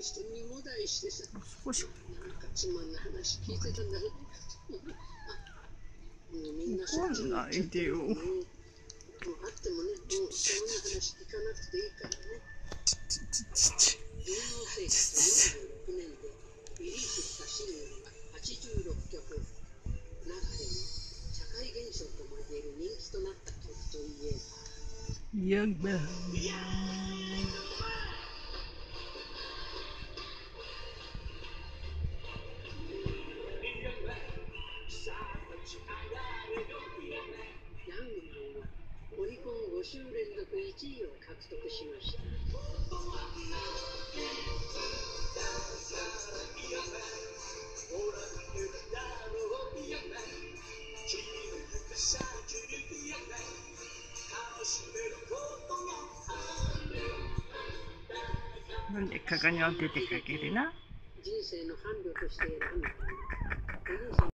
人にもだいしてさ、少しなんかつまんない話聞いてたんだけど、みんなそっちに行っちゃってるからね。もうあってもね、もうつまんない話聞かなくていいからね。14世紀と46年でリリースしたシングルが86曲、中でも社会現象ともいえる人気となった曲といえばヤングマン。オリコン5週連続1位を獲得しました。なんで鏡を出てかけるな。人生の伴侶として選んだ